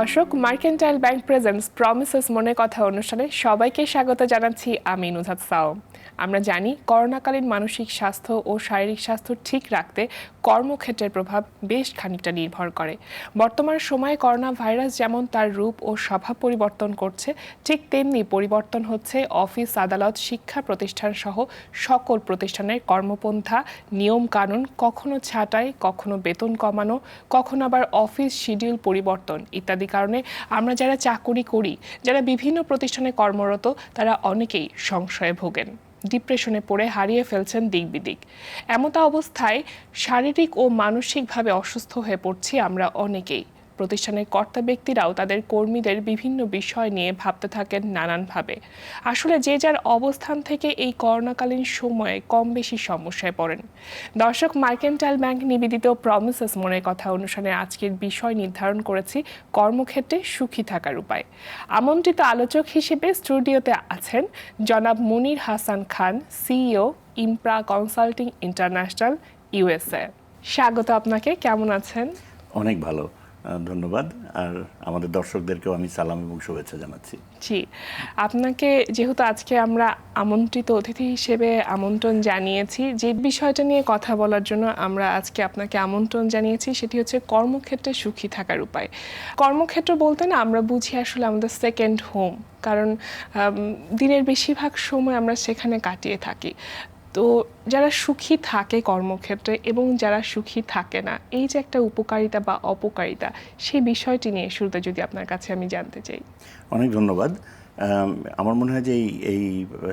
দর্শক, mercantile bank presents promises মনের কথা অনুষ্ঠানে সবাইকে স্বাগত জানাচ্ছি আমি নুজহাত সাও। আমরা জানি করোনাকালীন মানসিক স্বাস্থ্য ও শারীরিক স্বাস্থ্য ঠিক রাখতে কর্মক্ষেত্রের প্রভাব বেশ খানিকটা নির্ভর করে। বর্তমান সময়ে করোনা ভাইরাস যেমন তার রূপ ও স্বভাব পরিবর্তন করছে, ঠিক তেমনি পরিবর্তন হচ্ছে অফিস, আদালত, শিক্ষা প্রতিষ্ঠান সহ সকল প্রতিষ্ঠানের কর্মপন্থা, নিয়ম কানুন, কখনো ছাঁটাই, কখনো বেতন কমানো, কখনো আবার অফিস শিডিউল পরিবর্তন ইত্যাদি কারণে আমরা যারা চাকুরি করি, যারা বিভিন্ন প্রতিষ্ঠানে কর্মরত, তারা অনেকেই সংশয়ে ভোগেন, ডিপ্রেশনে পড়ে হারিয়ে ফেলছেন দিক বিদিক। এমতা অবস্থায় শারীরিক ও মানসিকভাবে অসুস্থ হয়ে পড়ছি আমরা অনেকেই। প্রতিষ্ঠানের কর্তা ব্যক্তিরাও তাদের কর্মীদের বিভিন্ন বিষয় নিয়ে ভাবতে থাকেন নানানভাবে। আসলে যে যার অবস্থান থেকে এই করোনাকালীন সময়ে কম বেশি সমস্যায় পড়েন। দর্শক, মার্কেন্টাইল ব্যাংক নিবেদিত প্রমিসেস মনের কথা অনুষ্ঠানে আজকের বিষয় নির্ধারণ করেছি কর্মক্ষেত্রে সুখী থাকার উপায়। আমন্ত্রিত আলোচক হিসেবে স্টুডিওতে আছেন জনাব মনির Hasan Khan, CEO, ইমপ্রা consulting international, USA. স্বাগত আপনাকে, কেমন আছেন? অনেক ভালো, ধন্যবাদ। আর আমাদের দর্শকদেরকেও আমি সালাম এবং শুভেচ্ছা জানাচ্ছি। জি, আপনাকে যেহেতু আজকে আমরা আমন্ত্রিত অতিথি হিসেবে আমন্ত্রণ জানিয়েছি, যে বিষয়টা নিয়ে কথা বলার জন্য আমরা আজকে আপনাকে আমন্ত্রণ জানিয়েছি সেটি হচ্ছে কর্মক্ষেত্রে সুখী থাকার উপায়। কর্মক্ষেত্র বলতে না আমরা বুঝি আসলে আমাদের সেকেন্ড হোম, কারণ দিনের বেশিরভাগ সময় আমরা সেখানে কাটিয়ে থাকি। তো যারা সুখী থাকে কর্মক্ষেত্রে এবং যারা সুখী থাকে না, এই যে একটা উপকারিতা বা অপকারিতা, সেই বিষয়টি নিয়ে শুরুতে যদি আপনার কাছে আমি জানতে চাই। অনেক ধন্যবাদ। আমার মনে হয় যে এই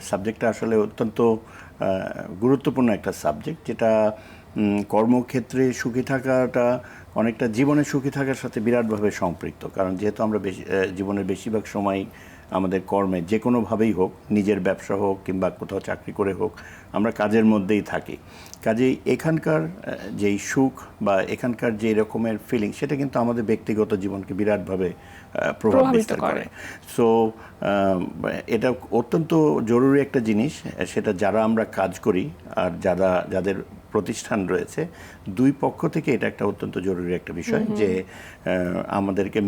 সাবজেক্টটা আসলে অত্যন্ত গুরুত্বপূর্ণ একটা সাবজেক্ট, যেটা কর্মক্ষেত্রে সুখী থাকাটা অনেকটা জীবনের সুখী থাকার সাথে বিরাটভাবে সম্পৃক্ত। কারণ যেহেতু আমরা জীবনের বেশিরভাগ সময় আমাদের কর্মে যে কোনোভাবেই হোক, নিজের ব্যবসা হোক কিংবা কোথাও চাকরি করে হোক, আমরা কাজের মধ্যেই থাকি। কাজেই এখানকার যেই সুখ বা এখানকার যে রকমের ফিলিং, সেটা কিন্তু আমাদের ব্যক্তিগত জীবনকে বিরাটভাবে প্রভাব বিস্তার করে। সো এটা অত্যন্ত জরুরি একটা জিনিস, সেটা যারা আমরা কাজ করি আর যাদের প্রতিষ্ঠান রয়েছে, দুই পক্ষ থেকে এটা একটা অত্যন্ত জরুরি একটা বিষয়, যে আমাদেরকে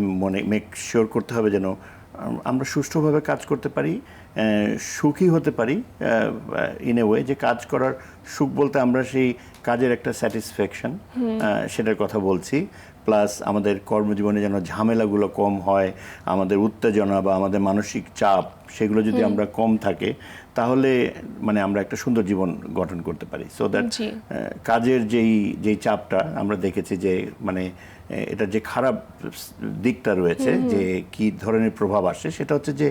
মেক শিওর করতে হবে যেন আমরা সুষ্ঠুভাবে কাজ করতে পারি, সুখী হতে পারি ইন এ ওয়ে, যে কাজ করার সুখ বলতে আমরা সেই কাজের একটা স্যাটিসফ্যাকশন, সেটার কথা বলছি। প্লাস আমাদের কর্মজীবনে যেন ঝামেলাগুলো কম হয়, আমাদের উত্তেজনা বা আমাদের মানসিক চাপ সেগুলো যদি আমরা কম থাকে, তাহলে মানে আমরা একটা সুন্দর জীবন গঠন করতে পারি। সো দ্যাট কাজের যেই চাপটা আমরা দেখেছি যে মানে এটার যে খারাপ দিকটা রয়েছে, যে কি ধরনের প্রভাব আসে, সেটা হচ্ছে যে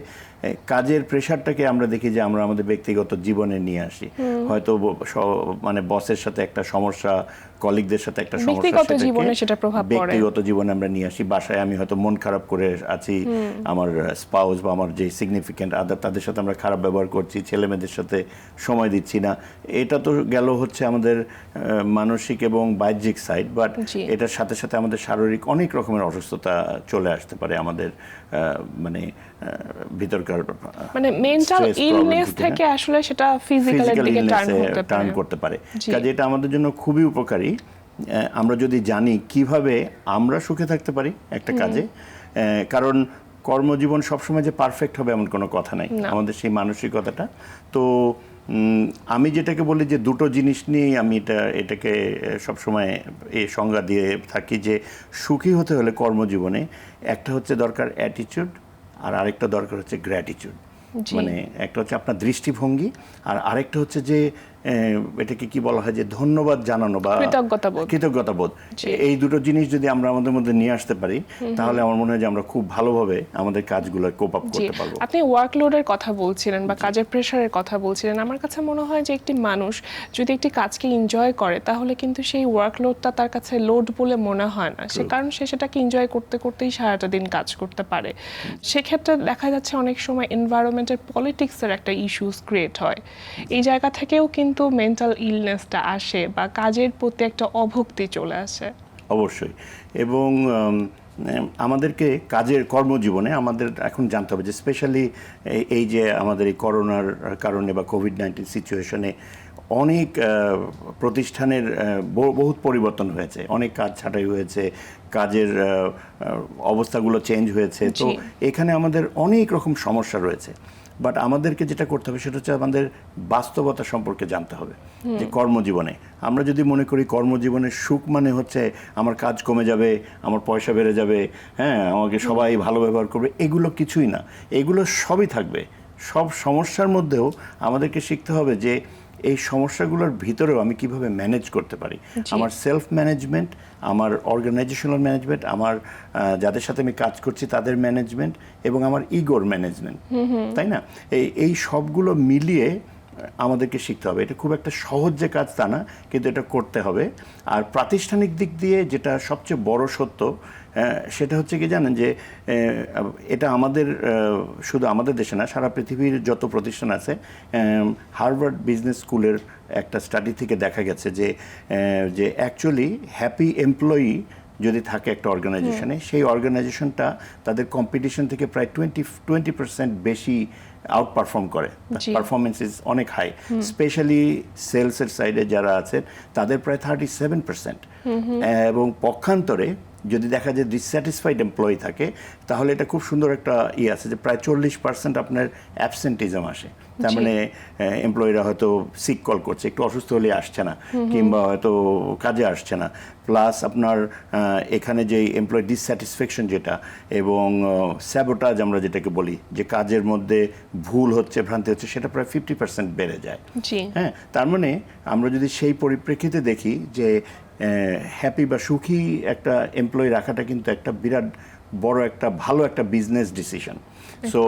কাজের প্রেশারটাকে আমরা দেখি যে আমরা আমাদের ব্যক্তিগত জীবনে নিয়ে আসি। হয়তো মানে বসের সাথে একটা সমস্যা, কলিগদের সাথে একটা সমস্যা, ব্যক্তিগত জীবনে আমরা নিয়ে আসি। বাসায় আমি হয়তো মন খারাপ করে আছি, আমার স্পাউস বা আমার যে সিগনিফিকেন্ট আদার, তাদের সাথে আমরা খারাপ ব্যবহার করছি, ছেলেমেয়েদের সাথে সময় দিচ্ছি না। এটা তো গেল হচ্ছে আমাদের মানসিক এবং বাহ্যিক সাইড, বাট এটার সাথে সাথে আমাদের শারীরিক অনেক রকমের অসুস্থতা চলে আসতে পারে আমাদের মানে ভিতরকার, মানে মেন্টাল ইলনেস থেকে আসলে সেটা ফিজিক্যাল দিকে টার্ন করতে পারে। কাজে এটা আমাদের জন্য খুবই উপকারী আমরা যদি জানি কিভাবে আমরা সুখে থাকতে পারি একটা কাজে। কারণ কর্মজীবন সবসময় যে পারফেক্ট হবে এমন কোনো কথা নাই, আমাদের সেই মানসিকতাটা। তো আমি যেটাকে বলি যে দুটো জিনিস নিয়েই আমি এটাকে সবসময় সংজ্ঞা দিয়ে থাকি, যে সুখী হতে হলে কর্মজীবনে একটা হচ্ছে দরকার অ্যাটিটিউড, আর আরেকটা দরকার হচ্ছে গ্র্যাটিটিউড। মানে একটা হচ্ছে আপনার দৃষ্টিভঙ্গি, আর আরেকটা হচ্ছে যে এটাকে কি বলা হয়, যে ধন্যবাদ জানানো বা কৃতজ্ঞতাবোধ। এই দুটো জিনিস যদি আমরা আমাদের মধ্যে নিয়ে আসতে পারি, তাহলে আমার মনে হয় যে আমরা খুব ভালোভাবে আমাদের কাজগুলো কোপ আপ করতে পারবো। আপনি ওয়ার্কলোডের কথা বলছিলেন বা কাজের প্রেশারের কথা বলছিলেন। আমার কাছে মনে হয় যে একটি মানুষ যদি একটি কাজকে এনজয় করে, তাহলে কিন্তু সেই ওয়ার্কলোডটা তার কাছে লোড বলে মনে হয় না, সে কারণ সে সেটাকে এনজয় করতে করতেই সারাটা দিন কাজ করতে পারে। সেক্ষেত্রে দেখা যাচ্ছে অনেক সময় এনভায়রনমেন্টের পলিটিক্সের একটা ইস্যুস ক্রিয়েট হয়। এই জায়গা থেকেও কিন্তু মেন্টাল ইলনেসটা আসে বা কাজের প্রতি একটা অভক্তি চলে আসে। অবশ্যই। এবং আমাদেরকে কাজের কর্মজীবনে আমাদের এখন জানতে হবে যে স্পেশালি এই যে আমাদের এই করোনার কারণে বা কোভিড-19 সিচুয়েশনে অনেক প্রতিষ্ঠানের বহুত পরিবর্তন হয়েছে, অনেক কাজ ছাঁটাই হয়েছে, কাজের অবস্থাগুলো চেঞ্জ হয়েছে। তো এখানে আমাদের অনেক রকম সমস্যা রয়েছে, বাট আমাদেরকে যেটা করতে হবে সেটা হচ্ছে আমাদের বাস্তবতা সম্পর্কে জানতে হবে। যে কর্মজীবনে আমরা যদি মনে করি কর্মজীবনের সুখ মানে হচ্ছে আমার কাজ কমে যাবে, আমার পয়সা বেড়ে যাবে, হ্যাঁ আমাকে সবাই ভালো ব্যবহার করবে, এগুলো কিছুই না। এগুলো সবই থাকবে। সব সমস্যার মধ্যেও আমাদেরকে শিখতে হবে যে এই সমস্যাগুলোর ভিতরেও আমি কিভাবে ম্যানেজ করতে পারি। আমার সেলফ ম্যানেজমেন্ট, আমার অর্গানাইজেশনাল ম্যানেজমেন্ট, আমার যাদের সাথে আমি কাজ করছি তাদের ম্যানেজমেন্ট, এবং আমার ইগোর ম্যানেজমেন্ট, তাই না? এই সবগুলো মিলিয়ে আমাদেরকে শিখতে হবে। এটা খুব একটা সহজ যে কাজ তা না, কিন্তু এটা করতে হবে। আর প্রাতিষ্ঠানিক দিক দিয়ে যেটা সবচেয়ে বড় সত্য, সেটা হচ্ছে কি জানেন, যে এটা আমাদের শুধু আমাদের দেশে না, সারা পৃথিবীর যত প্রতিষ্ঠান আছে, হার্ভার্ড বিজনেস স্কুলের একটা স্টাডি থেকে দেখা গেছে যে অ্যাকচুয়ালি হ্যাপি এমপ্লয়ি যদি থাকে একটা অর্গানাইজেশনে, সেই অর্গানাইজেশনটা তাদের কম্পিটিশন থেকে প্রায় 20% বেশি আউট পারফর্ম করে। পারফরমেন্স ইজ অনেক হাই। স্পেশালি সেলসের সাইডে যারা আছেন তাদের প্রায় 37%। এবং পক্ষান্তরে যদি দেখা যায় ডিসস্যাটিসফাইড এমপ্লয়ি থাকে, তাহলে এটা খুব সুন্দর একটা আছে যে প্রায় 40% আপনার অ্যাবসেন্টিজম আসে। তার মানে এমপ্লয়িরা হয়তো সিক কল করছে, একটু অসুস্থ হলে আসছে না, কিংবা হয়তো কাজে আসছে না। প্লাস আপনার এখানে যে এমপ্লয়ি ডিসস্যাটিসফ্যাকশন যেটা, এবং স্যাবোটাজ আমরা যেটাকে বলি, যে কাজের মধ্যে ভুল হচ্ছে, ভ্রান্তি হচ্ছে, সেটা প্রায় 50% বেড়ে যায়। হ্যাঁ, তার মানে আমরা যদি সেই পরিপ্রেক্ষিতে দেখি যে হ্যাপি বা সুখী একটা এমপ্লয়ি রাখাটা কিন্তু একটা বিরাট বড় একটা ভালো একটা বিজনেস ডিসিশন। সো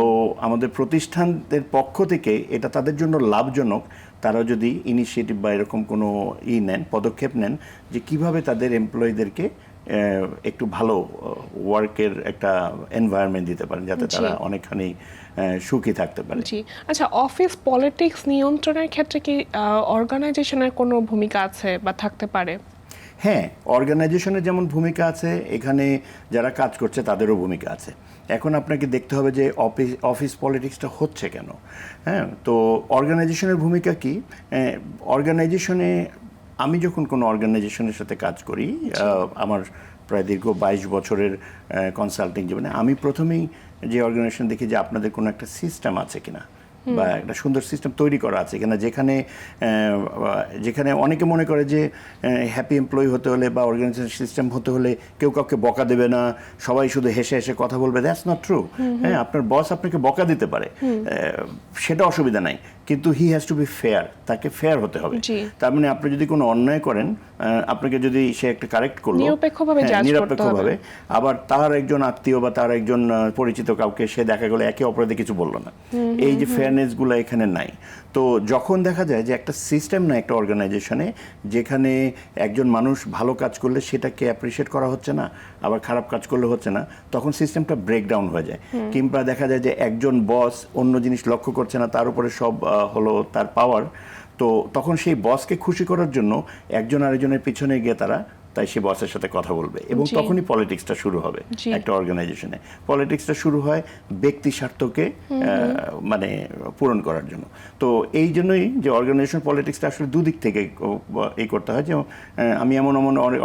আমাদের প্রতিষ্ঠানদের পক্ষ থেকে এটা তাদের জন্য লাভজনক, তারা যদি ইনিশিয়েটিভ বা এরকম কোনো পদক্ষেপ নেন যে কিভাবে তাদের এমপ্লয়ীদেরকে একটু ভালো ওয়ার্কের একটা এনভায়রনমেন্ট দিতে পারেন, যাতে তারা অনেকখানি সুখী থাকতে পারে। জি, আচ্ছা, অফিস পলিটিক্স নিয়ন্ত্রণের ক্ষেত্রে কি অর্গানাইজেশনের কোনো ভূমিকা আছে বা থাকতে পারে? হ্যাঁ, অর্গানাইজেশনের যেমন ভূমিকা আছে, এখানে যারা কাজ করছে তাদেরও ভূমিকা আছে। এখন আপনাকে দেখতে হবে যে অফিস পলিটিক্সটা হচ্ছে কেন। হ্যাঁ, তো অর্গানাইজেশনের ভূমিকা কি? অর্গানাইজেশনে আমি যখন কোনো অর্গানাইজেশনের সাথে কাজ করি, আমার প্রায় দীর্ঘ 22 বছরের কনসাল্টিং জীবনে, আমি প্রথমেই যে অর্গানাইজেশন দেখি যে আপনাদের কোনো একটা সিস্টেম আছে কিনা, বা একটা সুন্দর সিস্টেম তৈরি করা আছে কিনা, যেখানে অনেকে মনে করে যে হ্যাপি এমপ্লয়ি হতে হলে বা অর্গানাইজেশন সিস্টেম হতে হলে কেউ কাউকে বকা দেবে না, সবাই শুধু হেসে হেসে কথা বলবে। That's not true. হ্যাঁ, আপনার বস আপনাকে বকা দিতে পারে, সেটা অসুবিধা নাই, কিন্তু he has to B fair, তাকে ফেয়ার হতে হবে। তার মানে আপনি যদি কোনো অন্যায় করেন, আপনাকে যদি সে একটা কারেক্ট করলো নিরপেক্ষভাবে, আবার তার একজন আত্মীয় বা তার একজন পরিচিত কাউকে সে দেখা গেলো একে অপরাধে কিছু বললো না, এই যে ফেয়ারনেসগুলো এখানে নাই। তো যখন দেখা যায় যে একটা সিস্টেম না একটা অর্গানাইজেশনে, যেখানে একজন মানুষ ভালো কাজ করলে সেটাকে অ্যাপ্রিসিয়েট করা হচ্ছে না, আবার খারাপ কাজ করলে হচ্ছে না, তখন সিস্টেমটা ব্রেকডাউন হয়ে যায়। কিংবা দেখা যায় যে একজন বস অন্য জিনিস লক্ষ্য করছে না, তার উপরে সব হলো তার পাওয়ার, তো তখন সেই বসকে খুশি করার জন্য একজন আরেকজনের পিছনে গিয়ে তারা তাই সে বসের সাথে কথা বলবে, এবং তখনই পলিটিক্সটা শুরু হবে একটা অর্গানাইজেশনে। পলিটিক্সটা শুরু হয় ব্যক্তি স্বার্থকে মানে পূরণ করার জন্য। তো এই জন্যই যে অর্গানাইজেশন পলিটিক্সটা আসলে দুদিক থেকে এই করতে হয়। যে আমি এমন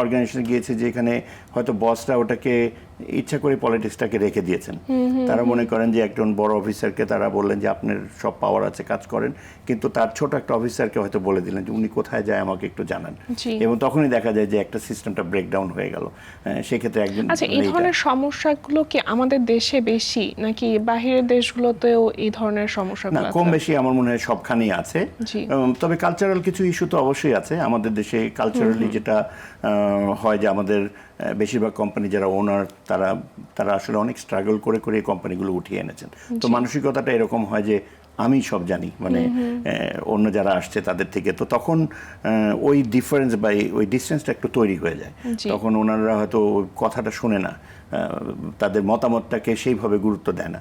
অর্গানাইজেশনে গিয়েছি যেখানে হয়তো বসরা ওটাকে ইচ্ছা করে পলিটিক্সটাকে রেখে দিয়েছেন। তারা মনে করেন যে একজন বড় অফিসারকে তারা বললেন যে আপনার সব পাওয়ার আছে, কাজ করেন, কিন্তু তার ছোট একটা অফিসারকে হয়তো বলে দিলেন যে উনি কোথায় যায় আমাকে একটু জানান, এবং তখনই দেখা যায় যে একটা সিস্টেমটা ব্রেকডাউন হয়ে গেল। সেক্ষেত্রে একজন, আচ্ছা, এই ধরনের সমস্যাগুলো কি আমাদের দেশে বেশি, নাকি বাহিরের দেশগুলোতেও এই ধরনের সমস্যাগুলো আছে? কম বেশি আমার মনে হয় সবখানেই আছে। তবে কালচারাল কিছু ইস্যু তো অবশ্যই আছে আমাদের দেশে। কালচারালি যেটা হয় যে আমাদের বেশিরভাগ কোম্পানি যারা ওনার, তারা আসলে অনেক স্ট্রাগল করে করে এই কোম্পানিগুলো উঠিয়ে এনেছেন। তো মানসিকতাটা এরকম হয় যে আমি সব জানি, মানে অন্য যারা আসছে তাদের থেকে। তো তখন ওই ডিফারেন্স বা ওই ডিস্টেন্সটা একটু তৈরি হয়ে যায়। তখন ওনারা হয়তো কথাটা শোনে না, তাদের মতামতটাকে সেইভাবে গুরুত্ব দেয় না।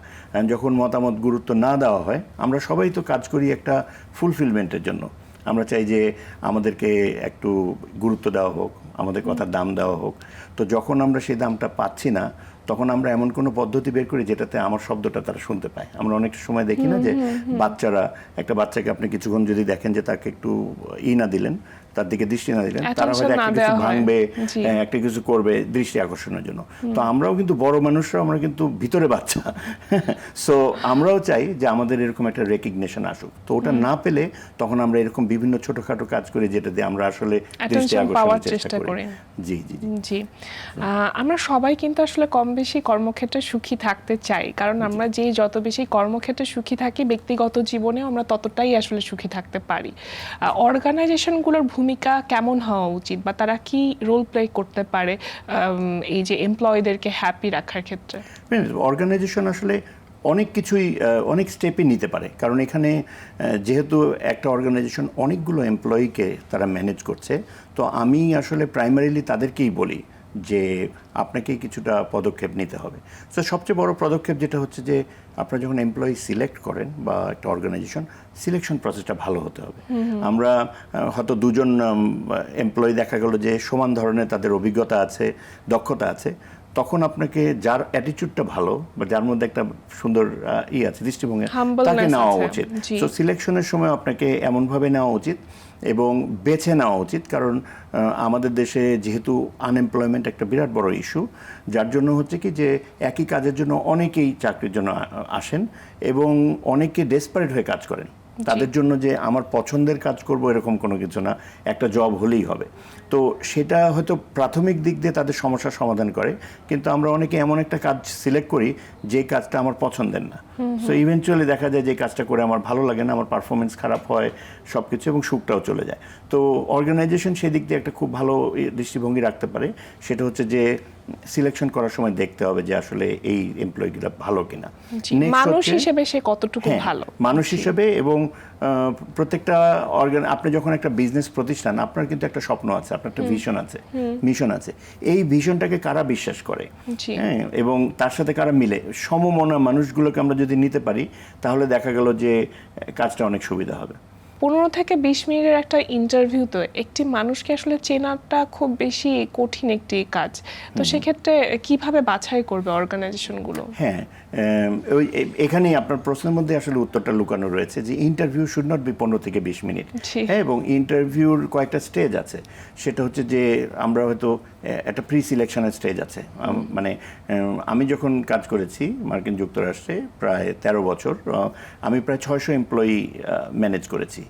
যখন মতামত গুরুত্ব না দেওয়া হয়, আমরা সবাই তো কাজ করি একটা ফুলফিলমেন্টের জন্য। আমরা চাই যে আমাদেরকে একটু গুরুত্ব দেওয়া হোক, আমাদের কথার দাম দেওয়া হোক। তো যখন আমরা সেই দামটা পাচ্ছি না, তখন আমরা এমন কোনো পদ্ধতি বের করি যেটাতে আমার শব্দটা তারা শুনতে পায়। আমরা অনেক সময় দেখি না যে বাচ্চারা, একটা বাচ্চাকে আপনি কিছুক্ষণ যদি দেখেন যে তাকে একটু না দিলেন, তার দিকে দৃষ্টি না দিলেন, তারা হয়তো একটা কিছু ভাঙবে, একটা কিছু করবে দৃষ্টি আকর্ষণের জন্য। তো আমরাও কিন্তু বড় মানুষরা, আমরা কিন্তু ভিতরে বাচ্চা, সো আমরাও চাই যে আমাদের এরকম একটা রেকগনিশন আসুক। তো ওটা না পেলে তখন আমরা এরকম বিভিন্ন ছোটখাটো কাজ করি যেটা দিয়ে আমরা আসলে দৃষ্টি আকর্ষণের চেষ্টা করি। জি জি জি, আমরা সবাই কিন্তু আসলে কম বেশি কর্মক্ষেত্রে সুখী থাকতে চাই, কারণ আমরা যত বেশি কর্মক্ষেত্রে সুখী থাকি, ব্যক্তিগত জীবনেও আমরা ততটাই আসলে সুখী থাকতে পারি। অর্গানাইজেশনগুলোর ভূমিকা কেমন হওয়া উচিত, বা তারা কি রোল প্লে করতে পারে এই যে এমপ্লয়ীদেরকে হ্যাপি রাখার ক্ষেত্রে? অর্গানাইজেশন আসলে অনেক কিছুই, অনেক স্টেপই নিতে পারে, কারণ এখানে যেহেতু একটা অর্গানাইজেশন অনেকগুলো এমপ্লয়িকে তারা ম্যানেজ করছে, তো আমি আসলে প্রাইমারিলি তাদেরকেই বলি যে আপনাকে কিছুটা পদক্ষেপ নিতে হবে। তো সবচেয়ে বড় পদক্ষেপ যেটা হচ্ছে যে আপনারা যখন এমপ্লয়ি সিলেক্ট করেন বা একটা অর্গানাইজেশন, সিলেকশন প্রসেসটা ভালো হতে হবে। আমরা হয়তো দুজন এমপ্লয়ি দেখা গেল যে সমান ধরনের তাদের অভিজ্ঞতা আছে, দক্ষতা আছে, তখন আপনাকে যার অ্যাটিটিউডটা ভালো বা যার মধ্যে একটা সুন্দর আছে, দৃষ্টিভঙ্গি, তাকে নেওয়া উচিত। সো সিলেকশনের সময় আপনাকে এমনভাবে নেওয়া উচিত এবং বেছে নেওয়া উচিত, কারণ আমাদের দেশে যেহেতু আনএমপ্লয়মেন্ট একটা বিরাট বড় ইস্যু, যার জন্য হচ্ছে কি যে একই কাজের জন্য অনেকেই চাকরির জন্য আসেন এবং অনেকে ডেসপারেট হয়ে কাজ করেন। তাদের জন্য যে আমার পছন্দের কাজ করব এরকম কোনো কিছু না, একটা জব হলেই হবে। তো সেটা হয়তো প্রাথমিক দিক দিয়ে তাদের সমস্যার সমাধান করে, কিন্তু আমরা অনেকে এমন একটা কাজ সিলেক্ট করি যে কাজটা আমার পছন্দের না। সো ইভেনচুয়ালি দেখা যায় যে কাজটা করে আমার ভালো লাগে না, আমার পারফরমেন্স খারাপ হয়, সব কিছু, এবং সুখটাও চলে যায়। তো অর্গানাইজেশন সেদিক দিয়ে একটা খুব ভালো দৃষ্টিভঙ্গি রাখতে পারে, সেটা হচ্ছে যে সিলেকশন করার সময় দেখতে হবে যে আসলে এই এমপ্লয়িগুলো ভালো কিনা, মানুষ হিসেবে সে কতটুকু ভালো, মানুষ হিসেবে। এবং প্রত্যেকটা আপনি যখন একটা বিজনেস প্রতিষ্ঠান, আপনার কিন্তু একটা স্বপ্ন আছে, আপনার একটা ভিশন আছে, মিশন আছে, এই ভিশনটাকে কারা বিশ্বাস করে, হ্যাঁ, এবং তার সাথে কারা মিলে, সমমনা মানুষগুলোকে আমরা যদি নিতে পারি, তাহলে দেখা গেল যে কাজটা অনেক সুবিধা হবে। 15 থেকে 20 মিনিটের একটা ইন্টারভিউতে একটি মানুষকে আসলে চেনাটা খুব বেশি কঠিন একটি কাজ। তো সেক্ষেত্রে কিভাবে বাছাই করবে অর্গানাইজেশনগুলো? হ্যাঁ, এখানেই আপনার প্রশ্নের মধ্যে আসলে উত্তরটা লুকানো রয়েছে, যে ইন্টারভিউ শুড নট বি 15 থেকে 20 মিনিট। হ্যাঁ, এবং ইন্টারভিউর কয়েকটা স্টেজ আছে। সেটা হচ্ছে যে আমরা হয়তো একটা প্রি সিলেকশনের স্টেজ আছে। মানে আমি যখন কাজ করেছি মার্কিন যুক্তরাষ্ট্রে প্রায় 13 বছর, আমি প্রায় 600 এমপ্লয়ি ম্যানেজ করেছি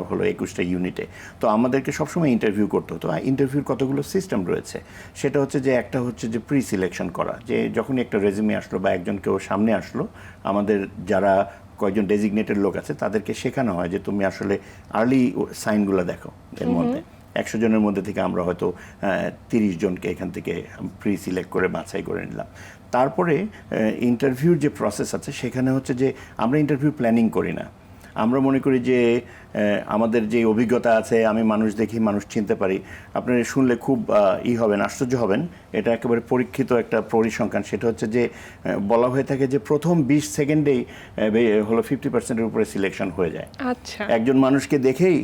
হলো 21টা ইউনিটে। তো আমাদেরকে সবসময় ইন্টারভিউ করতে হতো। ইন্টারভিউর কতগুলো সিস্টেম রয়েছে, সেটা হচ্ছে যে একটা হচ্ছে যে প্রি সিলেকশন করা, যে যখনই একটা রেজিউমে আসলো বা একজন কেউ সামনে আসলো, আমাদের যারা কয়েকজন ডেজিগনেটেড লোক আছে তাদেরকে শেখানো হয় যে তুমি আসলে আর্লি সাইনগুলো দেখো। এর মধ্যে 100 জনের মধ্যে থেকে আমরা হয়তো 30 জনকে এখান থেকে প্রি সিলেক্ট করে বাছাই করে নিলাম। তারপরে ইন্টারভিউর যে প্রসেস আছে সেখানে হচ্ছে যে আমরা ইন্টারভিউ প্ল্যানিং করি না। আমরা মনে করি যে আমাদের যে অভিজ্ঞতা আছে, আমি মানুষ দেখি, মানুষ চিনতে পারি। আপনারা শুনলে খুব হবেন, আশ্চর্য হবেন, এটা একেবারে পরীক্ষিত একটা পরিসংখ্যান। সেটা হচ্ছে যে বলা হয়ে থাকে যে প্রথম 20 সেকেন্ডেই হলো 50%-এর উপরে সিলেকশন হয়ে যায়। আচ্ছা, একজন মানুষকে দেখেই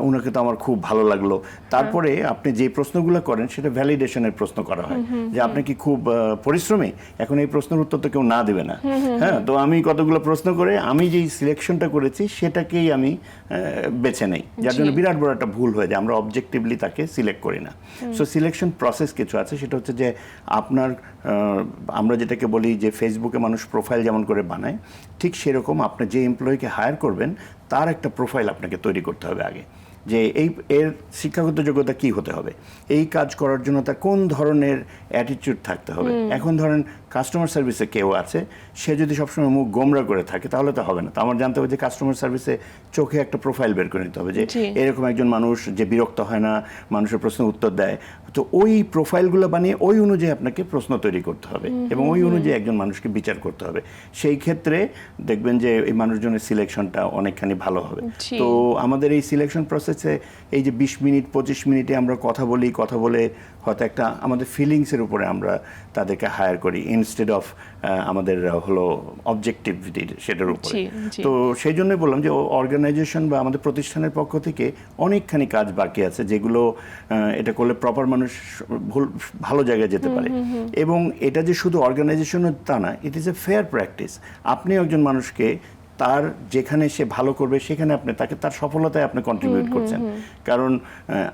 উনাকে তো আমার খুব ভালো লাগলো। তারপরে আপনি যে প্রশ্নগুলো করেন সেটা ভ্যালিডেশনের প্রশ্ন করা হয়, যে আপনি কি খুব পরিশ্রমী, এখন এই প্রশ্নের উত্তর তো কেউ না দেবে না। হ্যাঁ, তো আমি কতগুলো প্রশ্ন করে আমি যেই সিলেকশনটা করেছি সেটাকেই আমি বেছে নেই, যার জন্য বিরাট বড় একটা ভুল হয়ে যায়, আমরা অবজেক্টিভলি তাকে সিলেক্ট করি না। সো সিলেকশন প্রসেস কিছু আছে, সেটা হচ্ছে যে আপনার আমরা যেটাকে বলি যে ফেসবুকে মানুষ প্রোফাইল যেমন করে বানায়, ঠিক সেরকম আপনি যে এমপ্লয়িকে হায়ার করবেন তার একটা প্রোফাইল আপনাকে তৈরি করতে হবে আগে, যে এর শিক্ষাগত যোগ্যতা কি হতে হবে, এই কাজ করার জন্য তার কোন ধরনের অ্যাটিটিউড থাকতে হবে। এখন ধরেন কাস্টমার সার্ভিসে কেউ আছে, সে যদি সবসময় মুখ গোমরা করে থাকে তাহলে তো হবে না। তো আমার জানতে হবে যে কাস্টমার সার্ভিসে চোখে একটা প্রোফাইল বের করে নিতে হবে, যে এরকম একজন মানুষ যে বিরক্ত হয় না, মানুষের প্রশ্নের উত্তর দেয়। তো ওই প্রোফাইলগুলো বানিয়ে ওই অনুযায়ী আপনাকে প্রশ্ন তৈরি করতে হবে এবং ওই অনুযায়ী একজন মানুষকে বিচার করতে হবে। সেই ক্ষেত্রে দেখবেন যে এই মানুষজনের সিলেকশনটা অনেকখানি ভালো হবে। তো আমাদের এই সিলেকশন প্রসেসে এই যে 20 মিনিট 25 মিনিটে আমরা কথা বলে হয়তো একটা আমাদের ফিলিংসের উপরে আমরা তাদেরকে হায়ার করি, ইনস্টেড অফ আমাদের হলো অবজেক্টিভিটি সেটার উপরে। জি, জি। তো সেই জন্যই বললাম যে অর্গানাইজেশন বা আমাদের প্রতিষ্ঠানের পক্ষ থেকে অনেকখানি কাজ বাকি আছে, যেগুলো এটা করলে প্রপার মানুষ ভালো জায়গায় যেতে পারে। এবং এটা যে শুধু অর্গানাইজেশনের তা না, it is a fair practice. আপনি একজন মানুষকে তার যেখানে সে ভালো করবে সেখানে আপনি তাকে তার সফলতায় আপনি কন্ট্রিবিউট করছেন। কারণ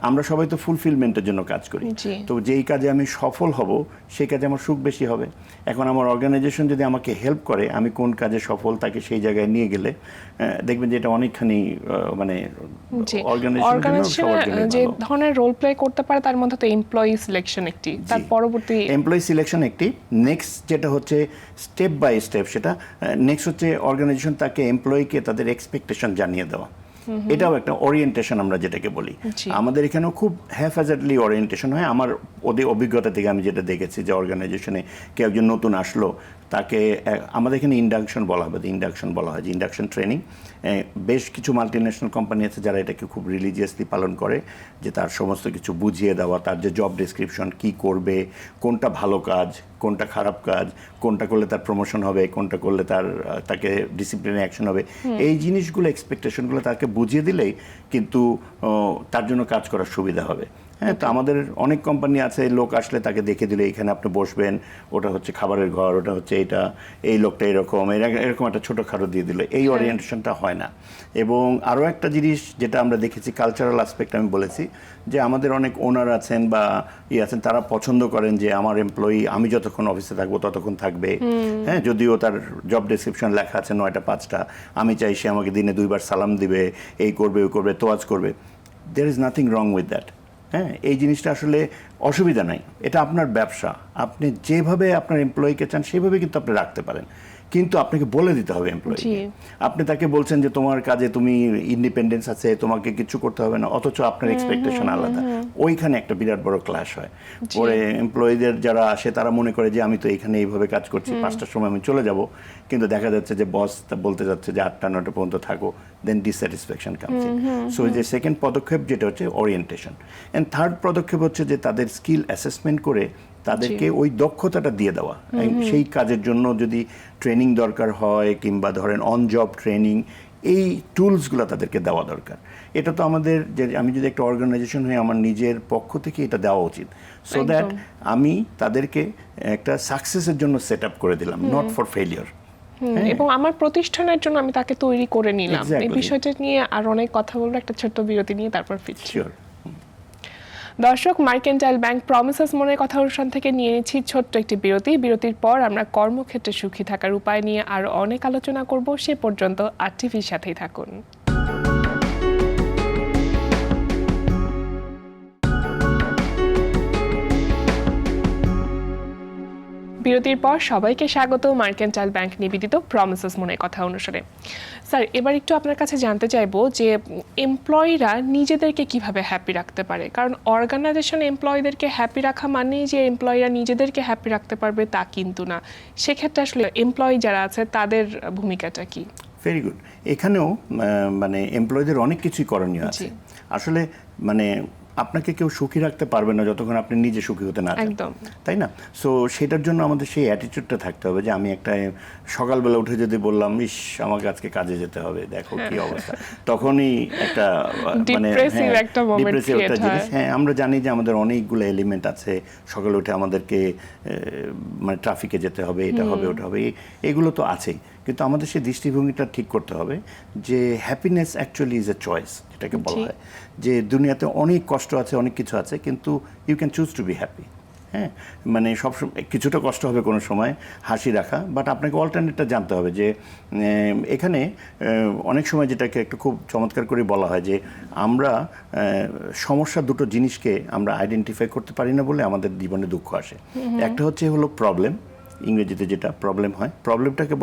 আমরা সবাই তো ফুলফিলমেন্টের জন্য কাজ করি। জি। তো যেই কাজে আমি সফল হব সেই কাজে আমার সুখ বেশি হবে। এখন আমার অর্গানাইজেশন যদি আমাকে হেল্প করে আমি কোন কাজে সফল তাকে সেই জায়গায় নিয়ে গেলে দেখবেন যে এটা অনেকখানি মানে অর্গানাইজেশনে যে ধরনের রোল প্লে করতে পারে তার মধ্যে তো এমপ্লয়ি সিলেকশন একটি, তার পরবর্তী এমপ্লয়ি সিলেকশন একটি। নেক্সট যেটা হচ্ছে স্টেপ বাই স্টেপ, সেটা নেক্সট হচ্ছে অর্গানাইজেশন তাকে এমপ্লয়িকে তাদের এক্সপেকটেশন জানিয়ে দেওয়া। এটাও একটা ওরিয়েন্টেশন আমরা যেটাকে বলি। আমাদের এখানেও খুব হ্যাফাজার্ডলি ওরিয়েন্টেশন হয়। আমার ওদের অভিজ্ঞতা থেকে আমি যেটা দেখেছি যে অর্গানাইজেশনে কেউ একজন নতুন আসলো, তাকে আমাদের এখানে ইন্ডাকশন বলা হবে, ইন্ডাকশন বলা হয় যে ইন্ডাকশন ট্রেনিং। বেশ কিছু মাল্টিন্যাশনাল কোম্পানি আছে যারা এটাকে খুব রিলিজিয়াসলি পালন করে, যে তার সমস্ত কিছু বুঝিয়ে দেওয়া, তার যে জব ডেসক্রিপশন কী করবে, কোনটা ভালো কাজ, কোনটা খারাপ কাজ, কোনটা করলে তার প্রমোশন হবে, কোনটা করলে তাকে ডিসিপ্লিনারি অ্যাকশন হবে, এই জিনিসগুলো এক্সপেকটেশনগুলো তাকে বুঝিয়ে দিলেই কিন্তু তার জন্য কাজ করার সুবিধা হবে। হ্যাঁ, তো আমাদের অনেক কোম্পানি আছে, লোক আসলে তাকে দেখে দিলে এখানে আপনি বসবেন, ওটা হচ্ছে খাবারের ঘর, ওটা হচ্ছে এটা, এই লোকটা এরকম এরকম একটা ছোটোখাটো দিয়ে দিল। এই ওরিয়েন্টেশনটা হয় না। এবং আরও একটা জিনিস যেটা আমরা দেখেছি, কালচারাল অ্যাসপেক্ট আমি বলেছি, যে আমাদের অনেক ওনার আছেন বা আছেন, তারা পছন্দ করেন যে আমার এমপ্লয়ি আমি যতক্ষণ অফিসে থাকবো ততক্ষণ থাকবে। হ্যাঁ, যদিও তার জব ডেসক্রিপশন লেখা আছে 9টা 5টা, আমি চাই সে আমাকে দিনে 2বার সালাম দিবে, এই করবে ওই করবে, তোয়াজ করবে। There is nothing wrong with that. হ্যাঁ, এই জিনিসটা আসলে অসুবিধা নাই, এটা আপনার ব্যবসা, আপনি যেভাবে আপনার এমপ্লয়িকে চান সেভাবে কিন্তু আপনি রাখতে পারেন, কিন্তু আপনাকে বলে দিতে হবে এমপ্লয়িকে। আপনি তাকে বলছেন যে তোমার কাজে তুমি ইন্ডিপেন্ডেন্স আছে, তোমাকে কিছু করতে হবে না, অথচ আপনার এক্সপেকটেশন আলাদা। ওইখানে একটা বিরাট বড় ক্ল্যাশ হয়। পরে এমপ্লয়ীদের যারা আসে তারা মনে করে যে আমি তো এখানে এইভাবে কাজ করছি, 5টার সময় আমি চলে যাব, কিন্তু দেখা যাচ্ছে যে বস বলতে যাচ্ছে যে 8টা 9টা পর্যন্ত থাকো, দেন ডিস্যাটিসফ্যাকশন কামস ইন। সো যে সেকেন্ড পদক্ষেপ যেটা হচ্ছে ওরিয়েন্টেশন, এন্ড থার্ড পদক্ষেপ হচ্ছে যে তাদের স্কিল অ্যাসেসমেন্ট করে তাদেরকে ওই দক্ষতাটা দিয়ে দেওয়া। সেই কাজের জন্য যদি ট্রেনিং দরকার হয় কিংবা ধরেন অন জব ট্রেনিং, এই টুলসগুলো তাদেরকে দেওয়া দরকার। এটা তো আমাদের, যে আমি যদি একটা অর্গানাইজেশন হয়ে আমার নিজের পক্ষ থেকে এটা দেওয়া উচিত, সো দ্যাট আমি তাদেরকে একটা সাকসেসের জন্য সেট আপ করে দিলাম, নট ফর ফেলিওর। এবং আমার প্রতিষ্ঠানের জন্য আমি তাকে তৈরি করে নিলাম। এই বিষয়টা নিয়ে আর অনেক কথা বলবো, একটা ছোট্ট বিরতি নিয়ে তারপর ফিরছি। দর্শক, মার্কেন্টাইল ব্যাংক প্রমিসেস মনের কথা অনুষ্ঠান থেকে নিয়ে নিচ্ছি ছোট্ট একটি বিরতি। বিরতির পর আমরা কর্মক্ষেত্রে সুখী থাকার উপায় নিয়ে আরও অনেক আলোচনা করব। সে পর্যন্ত আর টিভির সাথেই থাকুন। বিরতির পর সবাইকে স্বাগত মার্কেন্টাইল ব্যাংক নিবেদিত প্রমিসেস মনের কথা অনুসারে। স্যার, এবার একটু আপনার কাছে জানতে চাইবো যে এমপ্লয়িরা নিজেদেরকে কিভাবে হ্যাপি রাখতে পারে, কারণ অর্গানাইজেশন এমপ্লয়ীদেরকে হ্যাপি রাখা মানেই যে এমপ্লয়িরা নিজেদেরকে হ্যাপি রাখতে পারবে তা কিন্তু না। সেক্ষেত্রে আসলে এমপ্লয়ি যারা আছে তাদের ভূমিকাটা কি? Very good. এখানেও মানে এমপ্লয়ীদের অনেক কিছুই করণীয় আছে। আসলে মানে আপনাকে কেউ সুখী রাখতে পারবে না যতক্ষণ আপনি নিজে সুখী হতে না চান, তাই না? সো সেটার জন্য আমাদের সেই অ্যাটিটিউডটা থাকতে হবে যে আমি একটা সকালবেলা উঠে যদি বললাম ইস আমাকে আজকে কাজে যেতে হবে, দেখো কি অবস্থা, তখনই একটা মানে ডিপ্রেসিভ একটা জিনিস। হ্যাঁ, আমরা জানি যে আমাদের অনেকগুলো এলিমেন্ট আছে। সকালে উঠে আমাদেরকে মানে ট্রাফিকে যেতে হবে, এটা হবে ওটা হবে, এগুলো তো আছেই, কিন্তু আমাদের সেই দৃষ্টিভঙ্গিটা ঠিক করতে হবে যে happiness actually is a choice, এটাকে বলা হয় যে দুনিয়াতে অনেক কষ্ট আছে, অনেক কিছু আছে, কিন্তু you can choose to be happy. হ্যাঁ, মানে সবসময় কিছুটা কষ্ট হবে কোনো সময়, হাসি রাখা, বাট আপনাকে অল্টারনেটটা জানতে হবে যে এখানে অনেক সময় যেটাকে একটু খুব চমৎকার করে বলা হয় যে আমরা সমস্যা দুটো জিনিসকে আমরা আইডেন্টিফাই করতে পারি না বলে আমাদের জীবনে দুঃখ আসে। একটা হচ্ছে হলো প্রবলেম, ইংরেজিতে যেটা প্রবলেম হয়, প্রবলেমটাকে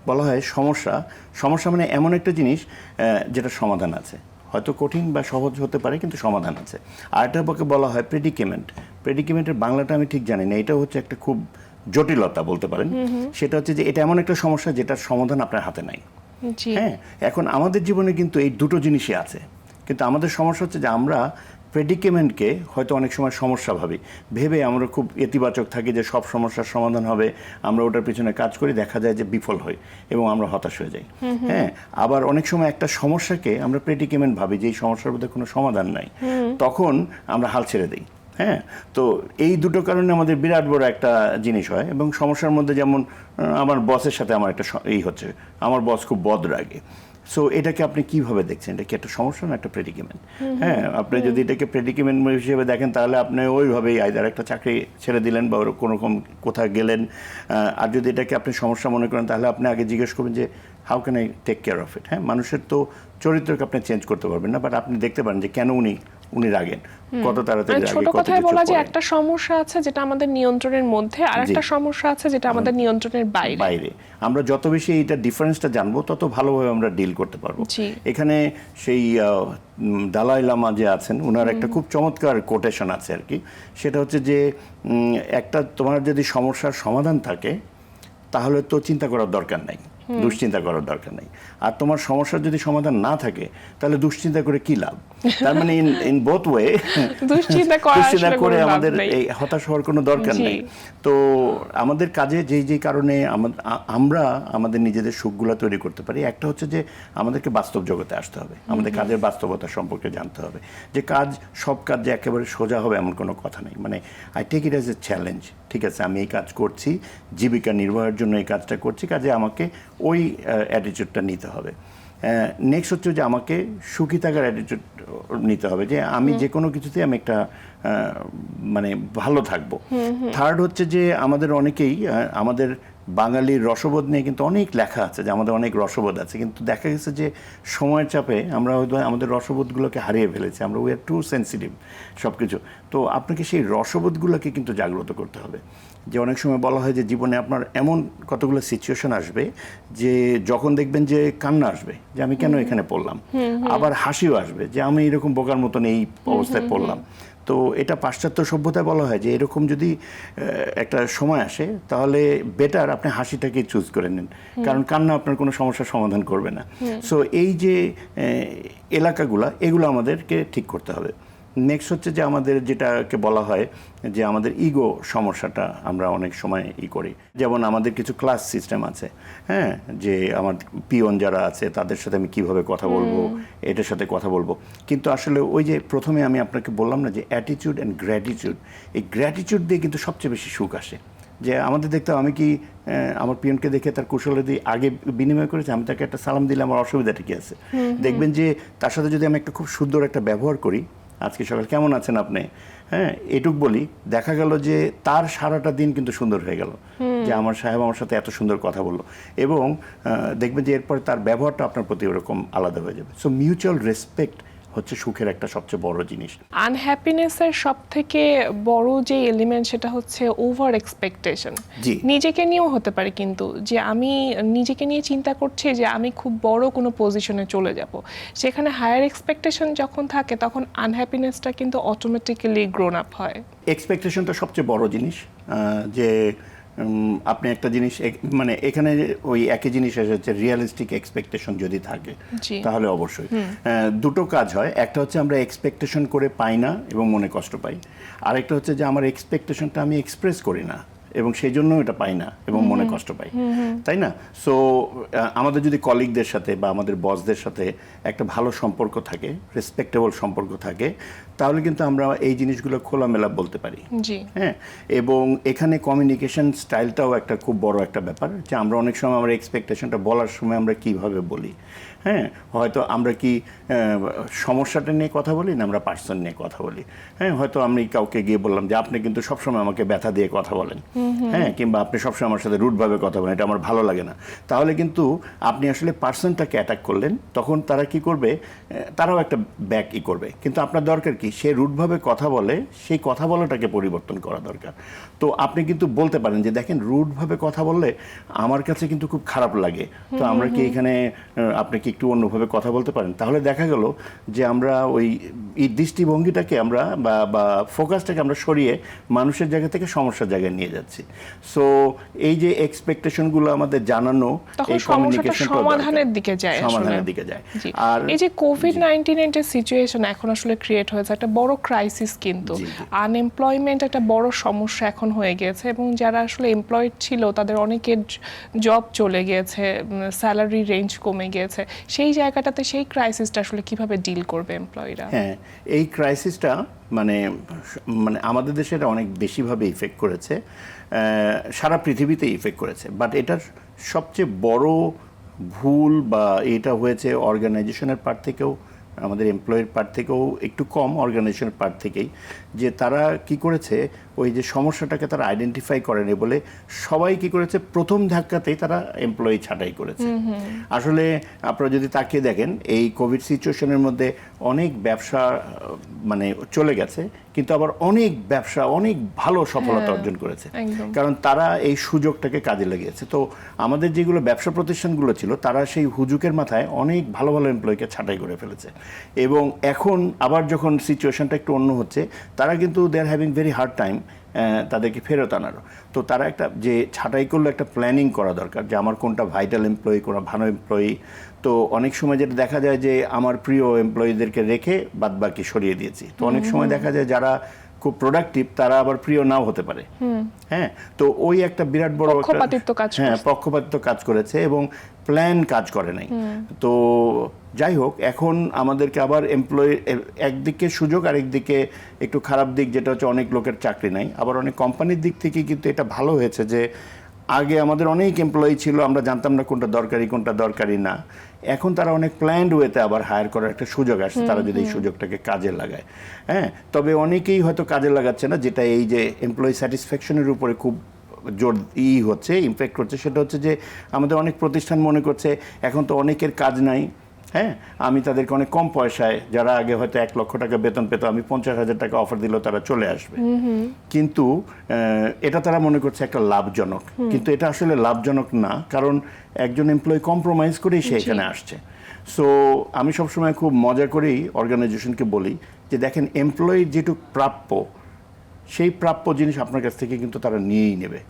বলা হয় সমস্যা। সমস্যা মানে এমন একটা জিনিস যেটা সমাধান আছে, হয়তো কঠিন বা সহজ হতে পারে কিন্তু সমাধান আছে। আরেকটাকে বলা হয় প্রেডিকেমেন্ট। প্রেডিকেমেন্টের বাংলাটা আমি ঠিক জানি না, এটা হচ্ছে একটা খুব জটিলতা বলতে পারেন। সেটা হচ্ছে যে এটা এমন একটা সমস্যা যেটার সমাধান আপনার হাতে নাই। হ্যাঁ, এখন আমাদের জীবনে কিন্তু এই দুটো জিনিসই আছে, কিন্তু আমাদের সমস্যা হচ্ছে যে আমরা প্রেডিকেমেন্টকে হয়তো অনেক সময় সমস্যা ভেবে আমরা খুব ইতিবাচক থাকি যে সব সমস্যার সমাধান হবে, আমরা ওটার পিছনে কাজ করি, দেখা যায় যে বিফল হয় এবং আমরা হতাশ হয়ে যাই। হ্যাঁ, আবার অনেক সময় একটা সমস্যাকে আমরা প্রেডিকেমেন্ট ভাবি যে এই সমস্যার মধ্যে কোনো সমাধান নাই, তখন আমরা হাল ছেড়ে দিই। হ্যাঁ, তো এই দুটো কারণে আমাদের বিরাট বড় একটা জিনিস হয়। এবং সমস্যার মধ্যে যেমন আমার বসের সাথে আমার একটা হচ্ছে, আমার বস খুব বদরাগে। সো এটাকে আপনি কিভাবে দেখছেন? এটা কি একটা সমস্যা না একটা প্রেডিকেমেন্ট? হ্যাঁ, আপনি যদি এটাকে প্রেডিকেমেন্ট হিসেবে দেখেন তাহলে আপনি ওইভাবেই আইদার একটা চাকরি ছেড়ে দিলেন বা কোনো রকম কোথাও গেলেন। আর যদি এটাকে আপনি সমস্যা মনে করেন তাহলে আপনি আগে জিজ্ঞেস করবেন যে how can I take care of it. হ্যাঁ, মানুষের তো চরিত্রকে আপনি চেঞ্জ করতে পারবেন না, বাট আপনি দেখতে পারেন যে কেন উনি রাগেন, কত তাড়াতাড়ি রাগে, ছোট কত কথায় কিছু বলা যে করেন। একটা সমস্যা আছে যেটা আমাদের নিয়ন্ত্রণের মধ্যে, আর একটা সমস্যা আছে যেটা আমাদের নিয়ন্ত্রণের বাইরে। আমরা যত বেশি এইটা ডিফারেন্সটা জানবো তত ভালোভাবে আমরা ডিল করতে পারবো। জি। এখানে সেই দালাই লামা যে আছেন ওনার একটা খুব চমৎকার কোটেশন আছে আর কি। সেটা হচ্ছে যে একটা তোমার যদি সমস্যার সমাধান থাকে তাহলে তো চিন্তা করার দরকার নাই, দুশ্চিন্তা করার দরকার নেই। আর তোমার সমস্যার যদি সমাধান না থাকে তাহলে দুশ্চিন্তা করে কি লাভ? তার মানে ইন বোথ ওয়ে দুশ্চিন্তা করে আমাদের এই হতাশ হওয়ার কোনো দরকার নেই। তো আমাদের কাজে যেই কারণে আমরা আমাদের নিজেদের সুখগুলো তৈরি করতে পারি, একটা হচ্ছে যে আমাদেরকে বাস্তব জগতে আসতে হবে, আমাদের কাজের বাস্তবতা সম্পর্কে জানতে হবে। যে সব কাজ যে একেবারে সোজা হবে এমন কোনো কথা নেই। মানে I take it as a challenge. ঠিক আছে, আমি এই কাজ করছি, জীবিকা নির্বাহের জন্য এই কাজটা করছি, কাজে আমাকে ওই অ্যাটিটিউডটা নিতে হবে। নেক্সট হচ্ছে যে আমাকে সুখী থাকার অ্যাটিটিউড নিতে হবে, যে আমি যে কোনো কিছুতে আমি একটা মানে ভালো থাকবো। থার্ড হচ্ছে যে আমাদের অনেকেই আমাদের বাঙালির রসবোধ নিয়ে কিন্তু অনেক লেখা আছে যে আমাদের অনেক রসবোধ আছে, কিন্তু দেখা গেছে যে সময়ের চাপে আমরা হয়তো আমাদের রসবোধগুলোকে হারিয়ে ফেলেছি। আমরা উই আর টু সেন্সিটিভ সব কিছু। তো আপনাকে সেই রসবোধগুলোকে কিন্তু জাগ্রত করতে হবে। যে অনেক সময় বলা হয় যে জীবনে আপনার এমন কতগুলো সিচুয়েশন আসবে যে যখন দেখবেন যে কান্না আসবে যে আমি কেন এখানে পড়লাম, আবার হাসিও আসবে যে আমি এরকম বোকার মতন এই অবস্থায় পড়লাম। তো এটা পাশ্চাত্য সভ্যতায় বলা হয় যে এরকম যদি একটা সময় আসে তাহলে বেটার আপনি হাসিটাকে চুজ করে নেন, কারণ কান্না আপনার কোনো সমস্যার সমাধান করবে না। সো এই যে এলাকাগুলো এগুলো আমাদেরকে ঠিক করতে হবে। নেক্সট হচ্ছে যে আমাদের যেটাকে বলা হয় যে আমাদের ইগো সমস্যাটা আমরা অনেক সময় করি। যেমন আমাদের কিছু ক্লাস সিস্টেম আছে, হ্যাঁ, যে আমার পিয়ন যারা আছে তাদের সাথে আমি কিভাবে কথা বলবো, এটার সাথে কথা বলবো। কিন্তু আসলে ওই যে প্রথমে আমি আপনাকে বললাম না যে অ্যাটিটিউড অ্যান্ড গ্র্যাটিটিউড, এই গ্র্যাটিটিউড দিয়ে কিন্তু সবচেয়ে বেশি সুখ আসে। যে আমাদের দেখতাম আমি কি আমার পিয়নকে দেখে তার কুশলতা আগে বিনিময় করেছি, আমি তাকে একটা সালাম দিলে আমার অসুবিধাটা কি আছে? দেখবেন যে তার সাথে যদি আমি একটা খুব সুন্দর একটা ব্যবহার করি, আজকে সকাল কেমন আছেন আপনি, হ্যাঁ, এটুক বলি, দেখা গেল যে তার সারাটা দিন কিন্তু সুন্দর হয়ে গেল যে আমার সাহেব আমার সাথে এত সুন্দর কথা বললো। এবং দেখবেন যে এরপর তার ব্যবহারটা আপনার প্রতি ওরকম আলাদা হয়ে যাবে। সো মিউচুয়াল রেসপেক্ট হচ্ছে সুখের একটা সবচেয়ে বড় জিনিস। আনহ্যাপিনেসের সব থেকে বড় যে এলিমেন্ট সেটা হচ্ছে ওভার এক্সপেকটেশন। জি, নিজেকে নিয়েও হতে পারে, কিন্তু যে আমি নিজেকে নিয়ে চিন্তা করছি যে আমি খুব বড় কোনো পজিশনে চলে যাব, সেখানে হায়ার এক্সপেকটেশন যখন থাকে তখন আনহ্যাপিনেসটা কিন্তু অটোমেটিক্যালি গ্রোন আপ হয়। এক্সপেকটেশনটা সবচেয়ে বড় জিনিস। যে আপনি একটা জিনিস মানে এখানে ওই একই জিনিস এসেছে, রিয়েলিস্টিক এক্সপেকটেশন যদি থাকে তাহলে অবশ্যই দুটো কাজ হয়। একটা হচ্ছে আমরা এক্সপেকটেশন করে পাই না এবং মনে কষ্ট পাই, আরেকটা হচ্ছে যে আমার এক্সপেকটেশনটা আমি এক্সপ্রেস করি না এবং সেই জন্য এটা পাই না এবং মনে কষ্ট পাই, তাই না? সো আমাদের যদি কলিগদের সাথে বা আমাদের বসদের সাথে একটা ভালো সম্পর্ক থাকে, রেসপেক্টেবল সম্পর্ক থাকে, তাহলে কিন্তু আমরা এই জিনিসগুলো খোলামেলা বলতে পারি। হ্যাঁ, এবং এখানে কমিউনিকেশন স্টাইলটাও একটা খুব বড় একটা ব্যাপার, যে আমরা অনেক সময় আমরা এক্সপেকটেশনটা বলার সময় আমরা কিভাবে বলি। হ্যাঁ, হয়তো আমরা কি সমস্যাটা নিয়ে কথা বলি না আমরা পার্সন নিয়ে কথা বলি। হ্যাঁ, হয়তো আমি কাউকে গিয়ে বললাম যে আপনি কিন্তু সবসময় আমাকে ব্যথা দিয়ে কথা বলেন, হ্যাঁ, কিংবা আপনি সবসময় আমার সাথে রুটভাবে কথা বলেন, এটা আমার ভালো লাগে না। তাহলে কিন্তু আপনি আসলে পার্সনটাকে অ্যাটাক করলেন। তখন তারা কি করবে, তারাও একটা ব্যাক করবে। কিন্তু আপনার দরকার কি, সে রুটভাবে কথা বলে, সেই কথা বলাটাকে পরিবর্তন করা দরকার। তো আপনি কিন্তু বলতে পারেন যে দেখেন রুটভাবে কথা বললে আমার কাছে কিন্তু খুব খারাপ লাগে, তো আমরা কি এখানে আপনি কি একটু অন্যভাবে কথা বলতে পারেন? তাহলে দেখা গেল যে আমরা ওই এই দৃষ্টিভঙ্গিটাকে আমরা বা ফোকাসটাকে আমরা সরিয়ে মানুষের জায়গা থেকে সমস্যার জায়গায় নিয়ে যাচ্ছি। সো এই যে এক্সপেকটেশনগুলো আমাদের জানানো, তখন এই সমস্যাটা কমিউনিকেশনটা সমাধানের দিকে যায় আসলে। সমাধানের দিকে যায়। জি। আর এই যে কোভিড-19 এর যে সিচুয়েশন এখন আসলে ক্রিয়েট হয়েছে, একটা বড় ক্রাইসিস, কিন্তু জি, জি। আনএমপ্লয়মেন্ট একটা বড় সমস্যা এখন হয়ে গিয়েছে, এবং যারা আসলে এমপ্লয়েড ছিল তাদের অনেকের জব চলে গিয়েছে, স্যালারি রেঞ্জ কমে গিয়েছে। সেই জায়গাটাতে সেই ক্রাইসিসটা আসলে কিভাবে ডিল করবে এমপ্লয়িরা? হ্যাঁ, এই ক্রাইসিসটা মানে আমাদের দেশে এটা অনেক বেশিভাবে ইফেক্ট করেছে, সারা পৃথিবীতে ইফেক্ট করেছে। বাট এটার সবচেয়ে বড় ভুল বা এটা হয়েছে অর্গানাইজেশনের পার্ট থেকেও, আমাদের এমপ্লয়ের পার্ট থেকেও একটু কম, অর্গানাইজেশনের পার্ট থেকেই, যে তারা কি করেছে ওই যে সমস্যাটাকে তারা আইডেন্টিফাই করেনি বলে সবাই কি করেছে প্রথম ধাক্কাতেই তারা এমপ্লয়ি ছাঁটাই করেছে। আসলে আপনারা যদি তাকিয়ে দেখেন এই কোভিড সিচুয়েশনের মধ্যে অনেক ব্যবসা মানে চলে গেছে, কিন্তু আবার অনেক ব্যবসা অনেক ভালো সফলতা অর্জন করেছে, কারণ তারা এই সুযোগটাকে কাজে লাগিয়েছে। তো আমাদের যেগুলো ব্যবসা প্রতিষ্ঠানগুলো ছিল তারা সেই হুজুকের মাথায় অনেক ভালো ভালো এমপ্লয়িকে ছাঁটাই করে ফেলেছে, এবং এখন আবার যখন সিচুয়েশনটা একটু অন্য হচ্ছে তারা কিন্তু they are having very hard time তাদেরকে ফেরত আনার। তো তারা একটা যে ছাঁটাই করলে একটা প্ল্যানিং করা দরকার যে আমার কোনটা ভাইটাল এমপ্লয়ি, কোনটা ভালো এমপ্লয়ি। তো অনেক সময় যেটা দেখা যায় যে আমার প্রিয় এমপ্লয়িদেরকে রেখে বাদবাকি সরিয়ে দিয়েছি। তো অনেক সময় দেখা যায় যারা খুব প্রোডাক্টিভ তারা আবার প্রিয় নাও হতে পারে। হ্যাঁ, তো ওই একটা বিরাট বড় পক্ষপাতিত্ব কাজ করেছে এবং প্ল্যান কাজ করে নাই। তো যাই হোক, এখন আমাদেরকে আবার এমপ্লয়ি একদিকে সুযোগ, আরেকদিকে একটু খারাপ দিক, যেটা হচ্ছে অনেক লোকের চাকরি নাই। আবার অনেক কোম্পানির দিক থেকে কিন্তু এটা ভালো হয়েছে যে আগে আমাদের অনেক এমপ্লয়ি ছিল, আমরা জানতাম না কোনটা দরকারি কোনটা দরকারি না। এখন তারা অনেক প্ল্যান্ড ওয়েতে আবার হায়ার করার একটা সুযোগ আসছে, তারা যদি এই সুযোগটাকে কাজে লাগায়। হ্যাঁ, তবে অনেকেই হয়তো কাজে লাগাচ্ছে না, যেটা এই যে এমপ্লয়ি স্যাটিসফ্যাকশনের উপরে খুব জোর হচ্ছে, ইমপ্যাক্ট করছে। সেটা হচ্ছে যে আমাদের অনেক প্রতিষ্ঠান মনে করছে এখন তো অনেকের কাজ নাই, হ্যাঁ, আমি তাদেরকে অনেক কম পয়সায়, যারা আগে হয়তো 1 লক্ষ টাকা বেতন পেত, আমি 50,000 টাকা অফার দিলেও তারা চলে আসবে। কিন্তু এটা তারা মনে করছে একটা লাভজনক, কিন্তু এটা আসলে লাভজনক না, কারণ একজন এমপ্লয়ি কম্প্রোমাইজ করেই সে এখানে আসছে। সো আমি সবসময় খুব মজা করেই অর্গানাইজেশনকে বলি যে দেখেন, এমপ্লয়ির যেটুকু প্রাপ্য, সেই প্রাপ্য জিনিস আপনার কাছ থেকে কিন্তু তারা নিয়েই নেবে।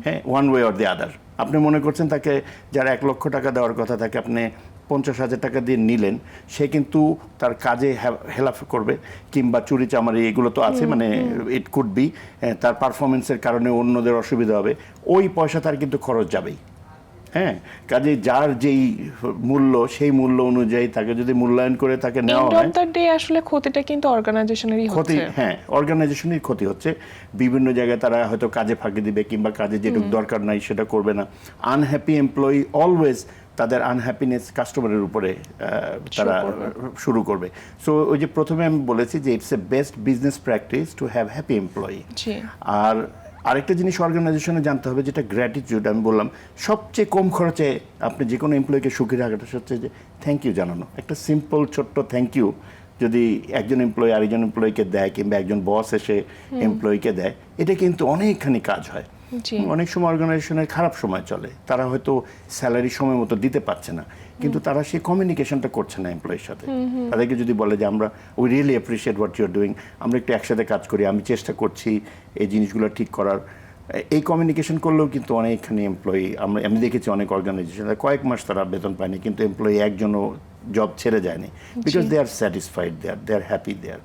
হ্যাঁ, ওয়ান ওয়ে অর দি আদার। আপনি মনে করছেন তাকে যারা 1 লক্ষ টাকা দেওয়ার কথা, তাকে আপনি 50,000 টাকা দিয়ে নিলেন, সে কিন্তু তার কাজে হেলাফ করবে, কিংবা চুরি চামারি এগুলো তো আছে, মানে ইট কুড বি তার পারফরমেন্সের কারণে অন্যদের অসুবিধা হবে, ওই পয়সা তার কিন্তু খরচ যাবেই। হ্যাঁ, কাজে যার যেই মূল্য, সেই মূল্য অনুযায়ী তাকে যদি মূল্যায়ন করে তাকে নেওয়া হয়, আসলে ক্ষতিটা কিন্তু অর্গানাইজেশনেরই ক্ষতি। হচ্ছে। হ্যাঁ, অর্গানাইজেশনের ক্ষতি হচ্ছে। বিভিন্ন জায়গায় তারা হয়তো কাজে ফাঁকি দিবে, কিংবা কাজে যেটুকু দরকার নাই সেটা করবে না। আনহ্যাপি এমপ্লয়ি অলওয়েজ তাদের আনহ্যাপিনেস কাস্টমারের উপরে তারা শুরু করবে। সো ওই যে প্রথমে আমি বলেছি যে it's a best business practice to have happy employee. আর আরেকটা জিনিস অর্গানাইজেশনে জানতে হবে, যেটা গ্র্যাটিটিউড। আমি বললাম সবচেয়ে কম খরচে আপনি যে কোনো এমপ্লয়িকে সুখী রাখাটা হচ্ছে যে থ্যাংক ইউ জানানো। একটা সিম্পল ছোট্ট থ্যাংক ইউ যদি একজন এমপ্লয়ি আরেকজন এমপ্লয়িকে দেয়, কিংবা একজন বস এসে এমপ্লয়িকে দেয়, এটা কিন্তু অনেকখানি কাজ হয়। অনেক সময় অর্গানাইজেশনের খারাপ সময় চলে, তারা হয়তো স্যালারি সময় মতো দিতে পারছে না, কিন্তু তারা সেই কমিউনিকেশনটা করছে না এমপ্লয়ির সাথে। তাদেরকে যদি বলে যে আমরা we really appreciate what you are doing, আমরা একটু একসাথে কাজ করি, আমি চেষ্টা করছি এই জিনিসগুলো ঠিক করার, এই কমিউনিকেশন করলেও কিন্তু অনেকখানি এমপ্লয়ি, আমি দেখেছি অনেক অর্গানাইজেশন কয়েক মাস তারা বেতন পায়নি, কিন্তু এমপ্লয়ি একজনও জব ছেড়ে যায়নি, because they are satisfied, they are happy there.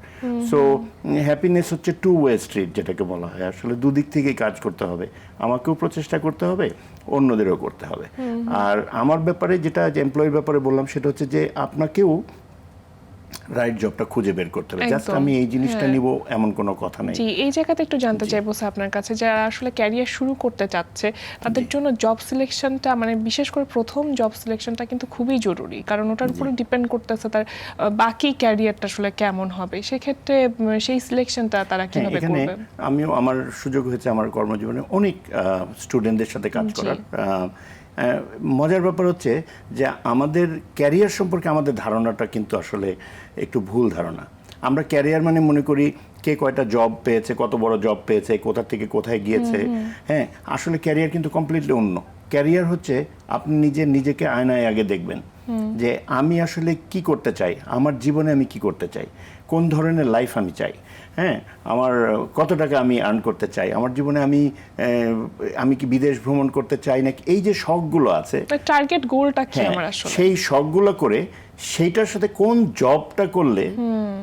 So happiness হচ্ছে টু ওয়ে স্ট্রিট, যেটাকে বলা হয়। আসলে দুদিক থেকেই কাজ করতে হবে, আমাকেও প্রচেষ্টা করতে হবে, অন্যদেরও করতে হবে। আর আমার ব্যাপারে যেটা এমপ্লয়ির ব্যাপারে বললাম, সেটা হচ্ছে যে আপনাকেও রাইট জবটা খুঁজে বের করতে হবে। জাস্ট আমি এই জিনিসটা নিব এমন কোনো কথা নেই। জি, এই জায়গাতে একটু জানতে চাইবো আপনার কাছে, যারা আসলে ক্যারিয়ার শুরু করতে চাচ্ছে তাদের জন্য জব সিলেকশনটা, মানে বিশেষ করে প্রথম জব সিলেকশনটা কিন্তু খুবই জরুরি, কারণ ওটার উপরে ডিপেন্ড করতেছে তার বাকি ক্যারিয়ারটা আসলে কেমন হবে। সেক্ষেত্রে সেই সিলেকশনটা তারা কিভাবে করবে? আমিও, আমার সুযোগ হয়েছে আমার কর্মজীবনে অনেক স্টুডেন্টদের সাথে কাজ করার। মজার ব্যাপার হচ্ছে যে আমাদের ক্যারিয়ার সম্পর্কে আমাদের ধারণাটা কিন্তু আসলে একটু ভুল ধারণা। আমরা ক্যারিয়ার মানে মনে করি কে কয়টা জব পেয়েছে, কত বড় জব পেয়েছে, কোথা থেকে কোথায় গিয়েছে। হ্যাঁ, আসলে ক্যারিয়ার কিন্তু কমপ্লিটলি অন্য। ক্যারিয়ার হচ্ছে আপনি নিজেকে আয়নায় আগে দেখবেন যে আমি আসলে কি করতে চাই, আমার জীবনে আমি কি করতে চাই, কোন ধরনের লাইফ আমি চাই, হ্যাঁ, আমার কত টাকা আমি আর্ন করতে চাই, আমার জীবনে আমি কি বিদেশ ভ্রমণ করতে চাই নাকি, এই যে শখগুলো আছে, টার্গেট গোলটা কি হ্যাঁ, আমার আসলে, সেই শখগুলো করে সেইটার সাথে কোন জবটা করলে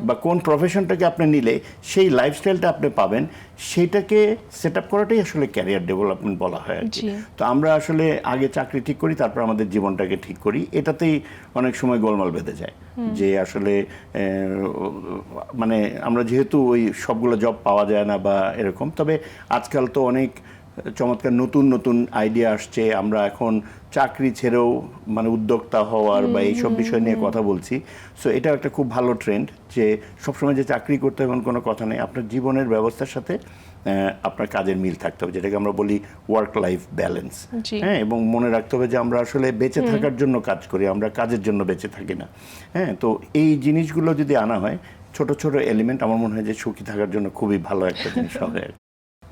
বা কোন প্রফেশনটাকে আপনি নিলে সেই লাইফস্টাইলটা আপনি পাবেন, সেটাকে সেট আপ করাটাই আসলে ক্যারিয়ার ডেভেলপমেন্ট বলা হয় আর কি। তো আমরা আসলে আগে চাকরি ঠিক করি, তারপর আমাদের জীবনটাকে ঠিক করি, এটাতেই অনেক সময় গোলমাল বেঁধে যায় যে আসলে মানে আমরা যেহেতু ওই সবগুলো জব পাওয়া যায় না বা এরকম। তবে আজকাল তো অনেক চমৎকার নতুন নতুন আইডিয়া আসছে, আমরা এখন চাকরি ছেড়েও মানে উদ্যোক্তা হওয়ার বা এইসব বিষয় নিয়ে কথা বলছি। সো এটা একটা খুব ভালো ট্রেন্ড যে সবসময় যে চাকরি করতে হবে কোনো কথা নেই, আপনার জীবনের ব্যবস্থার সাথে আপনার কাজের মিল থাকতে হবে, যেটাকে আমরা বলি ওয়ার্ক লাইফ ব্যালেন্স। হ্যাঁ, এবং মনে রাখতে হবে যে আমরা আসলে বেঁচে থাকার জন্য কাজ করি, আমরা কাজের জন্য বেঁচে থাকি না। হ্যাঁ, তো এই জিনিসগুলো যদি আনা হয়, ছোট ছোট এলিমেন্ট, আমার মনে হয় যে সুখী থাকার জন্য খুবই ভালো একটা জিনিস হবে।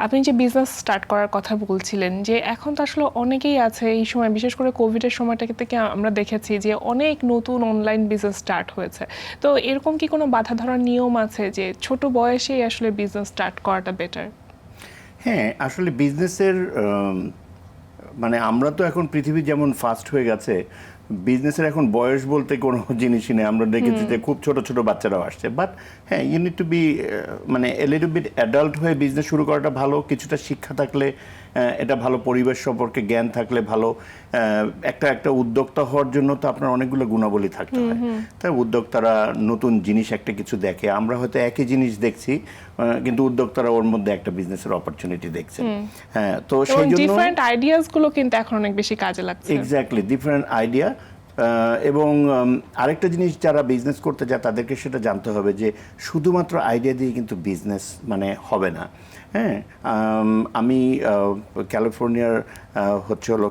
আপনি যে বিজনেস স্টার্ট করার কথা বলছিলেন, যে এখন তো আসলে অনেকেই আছে এই সময়, বিশেষ করে কোভিডের সময়টা থেকে আমরা দেখেছি যে অনেক নতুন অনলাইন বিজনেস স্টার্ট হয়েছে। তো এরকম কি কোনো বাধা ধরার নিয়ম আছে যে ছোট বয়সেই আসলে বিজনেস স্টার্ট করাটা বেটার? হ্যাঁ, আসলে বিজনেসের মানে আমরা তো এখন পৃথিবী যেমন ফাস্ট হয়ে গেছে, বিজনেসের এখন বয়স বলতে কোনো জিনিসই নেই। আমরা দেখেছি যে খুব ছোট ছোট বাচ্চারাও আসছে। বাট হ্যাঁ, ইউ নিড টু বি মানে এ লিটল বিট অ্যাডাল্ট হয়ে বিজনেস শুরু করাটা ভালো। কিছুটা শিক্ষা থাকলে, এটা ভালো, পরিবেশ সম্পর্কে জ্ঞান থাকলে ভালো। একটা উদ্যোক্তা হওয়ার জন্য তো আপনার অনেকগুলো গুণাবলী থাকতে হয়। তাই উদ্যোক্তারা নতুন জিনিস একটা কিছু দেখে, আমরা হয়তো একই জিনিস দেখছি, কিন্তু উদ্যোক্তারা ওর মধ্যে একটা বিজনেসের অপরচুনিটি দেখছে। হ্যাঁ, তো সেই জন্য ডিফারেন্ট আইডিয়াস গুলো কিন্তু এখন অনেক বেশি কাজে লাগছে। Exactly, different idea. এবং আরেকটা জিনিস, যারা বিজনেস করতে যায় তাদেরকে সেটা জানতে হবে যে শুধুমাত্র আইডিয়া দিয়ে কিন্তু বিজনেস মানে হবে না। হ্যাঁ, আমি ক্যালিফোর্নিয়ার হচ্ছে হলো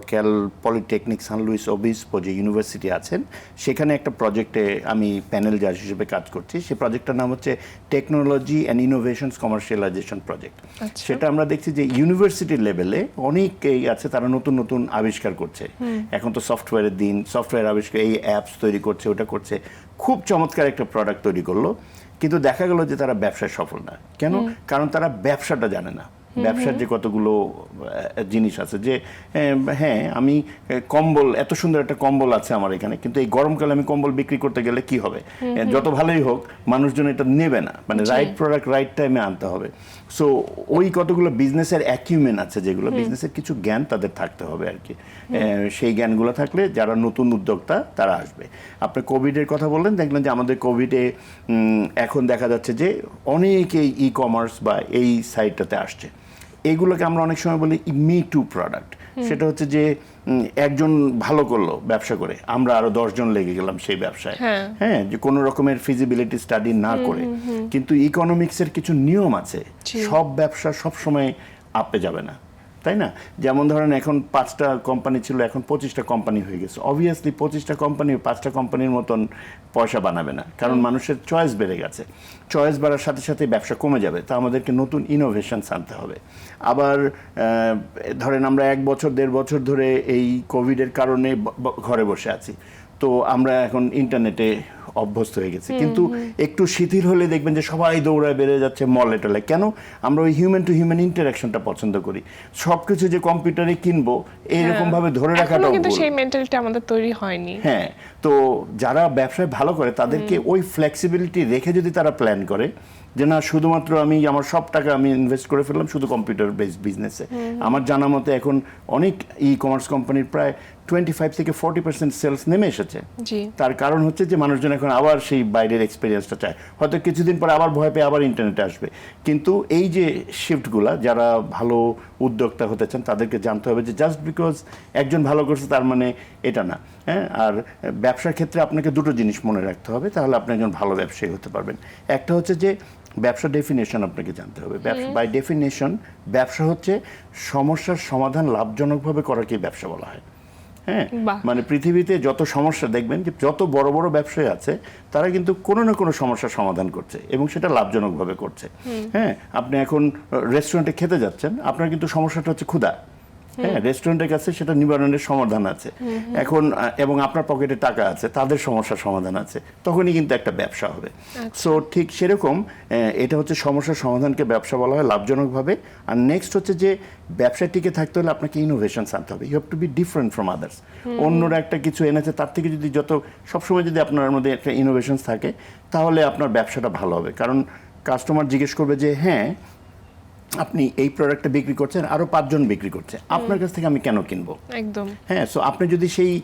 পলিটেকনিক সান লুইস ওবিস্পো যে ইউনিভার্সিটি আছেন, সেখানে একটা প্রজেক্টে আমি প্যানেল জাজ হিসেবে কাজ করছি। সেই প্রজেক্টটার নাম হচ্ছে technology and innovations commercialisation project. সেটা আমরা দেখছি যে ইউনিভার্সিটি লেভেলে অনেকেই আছে, তারা নতুন নতুন আবিষ্কার করছে। এখন তো সফটওয়্যারের দিন, সফটওয়্যার আবিষ্কার, এই অ্যাপস তৈরি করছে, ওটা করছে, খুব চমৎকার একটা প্রোডাক্ট তৈরি করলো, কিন্তু দেখা গেল যে তারা ব্যবসায় সফল না। কেন? কারণ তারা ব্যবসাটা জানে না, ব্যবসার যে কতগুলো জিনিস আছে। যে হ্যাঁ, আমি কম্বল, এত সুন্দর একটা কম্বল আছে আমার এখানে, কিন্তু এই গরমকালে আমি কম্বল বিক্রি করতে গেলে কি হবে? যত ভালোই হোক, মানুষজন এটা নেবে না। মানে রাইট প্রোডাক্ট রাইট টাইমে আনতে হবে। সো ওই কতগুলো বিজনেসের অ্যাকিউমেন্ট আছে, যেগুলো বিজনেসের কিছু জ্ঞান তাদের থাকতে হবে আর কি। সেই জ্ঞানগুলো থাকলে যারা নতুন উদ্যোক্তা তারা আসবে। আপনি কোভিডের কথা বললেন, দেখলেন যে আমাদের কোভিডে এখন দেখা যাচ্ছে যে অনেকেই ই কমার্স বা এই সাইটটাতে আসছে। এগুলোকে আমরা অনেক সময় বলি মি টু প্রোডাক্ট। সেটা হচ্ছে যে একজন ভালো করলো ব্যবসা করে, আমরা আরো 10 জন লেগে গেলাম সেই ব্যবসায়। হ্যাঁ, যে কোনো রকমের ফিজিবিলিটি স্টাডি না করে। কিন্তু ইকোনমিক্সের কিছু নিয়ম আছে, সব ব্যবসা সব সময় আপে যাবে না, তাই না? যেমন ধরেন এখন 5টা কোম্পানি ছিল, এখন 25টা কোম্পানি হয়ে গেছে। অবভিয়াসলি 25টা কোম্পানি 5টা কোম্পানির মতন পয়সা বানাবে না, কারণ মানুষের চয়েস বেড়ে গেছে। চয়েস বাড়ার সাথে সাথে ব্যবসা কমে যাবে, তা আমাদেরকে নতুন ইনোভেশনস আনতে হবে। আবার ধরেন আমরা 1 বছর 1.5 বছর ধরে এই কোভিডের কারণে ঘরে বসে আছি, তো আমরা এখন ইন্টারনেটে অভ্যস্ত হয়ে গেছি। কিন্তু একটু শিথিল হলে দেখবেন যে সবাই দৌড়ায় বেড়ে যাচ্ছে মলে টলে। কেন? আমরা ওই হিউম্যান টু হিউম্যান ইন্টারাকশনটা পছন্দ করি। সবকিছু যে কম্পিউটারে কিনবো এইরকম ভাবে ধরে রাখাটাও কিন্তু ভুল। সেই মেন্টালিটি আমাদের তৈরি হয়নি। হ্যাঁ, তো যারা ব্যবসায় ভালো করে তাদেরকে ওই ফ্লেক্সিবিলিটি রেখে যদি তারা প্ল্যান করে যে না, শুধুমাত্র আমি আমার সব টাকা আমি ইনভেস্ট করে ফেললাম শুধু কম্পিউটার বেসড বিজনেসে। আমার জানা মতে এখন অনেক ই কমার্স কোম্পানির প্রায় 25 থেকে 40% সেলস নেমে এসেছে। তার কারণ হচ্ছে যে মানুষজন এখন আবার সেই বাইরের এক্সপিরিয়েন্সটা চায়। হয়তো কিছুদিন পর আবার ভয় পেয়ে আবার ইন্টারনেটে আসবে। কিন্তু এই যে শিফটগুলা, যারা ভালো উদ্যোক্তা হতে চান তাদেরকে জানতে হবে যে জাস্ট বিকজ একজন ভালো করছে তার মানে এটা না। হ্যাঁ, আর ব্যবসার ক্ষেত্রে আপনাকে দুটো জিনিস মনে রাখতে হবে, তাহলে আপনি একজন ভালো ব্যবসায়ী হতে পারবেন। একটা হচ্ছে যে ব্যবসা ডেফিনেশন আপনাকে জানতে হবে। বাই ডেফিনেশন ব্যবসা হচ্ছে সমস্যার সমাধান লাভজনকভাবে করাকেই ব্যবসা বলা হয়। হ্যাঁ, মানে পৃথিবীতে যত সমস্যা দেখবেন যে যত বড় বড় ব্যবসায়ী আছে তারা কিন্তু কোনো না কোনো সমস্যার সমাধান করছে এবং সেটা লাভজনকভাবে করছে। হ্যাঁ, আপনি এখন রেস্টুরেন্টে খেতে যাচ্ছেন, আপনার কিন্তু সমস্যাটা হচ্ছে ক্ষুধা। হ্যাঁ, রেস্টুরেন্টের কাছে সেটা নিবারণের সমাধান আছে। এখন এবং আপনার পকেটে টাকা আছে, তাদের সমস্যার সমাধান আছে, তখনই কিন্তু একটা ব্যবসা হবে। সো ঠিক সেরকম এটা হচ্ছে সমস্যার সমাধানকে ব্যবসা বলা হয় লাভজনকভাবে। আর নেক্সট হচ্ছে যে ব্যবসায় টিকে থাকতে হলে আপনাকে ইনোভেশনস আনতে হবে। You have to be different from others. অন্যরা একটা কিছু এনেছে, তার থেকে যদি সবসময় যদি আপনার মধ্যে একটা ইনোভেশনস থাকে, তাহলে আপনার ব্যবসাটা ভালো হবে। কারণ কাস্টমার জিজ্ঞেস করবে যে হ্যাঁ, আপনি এই প্রোডাক্টটা বিক্রি করছেন, আরো 5 জন বিক্রি করছে, আপনার কাছ থেকে আমি কেন কিনবো? একদম। হ্যাঁ, সো আপনি যদি সেই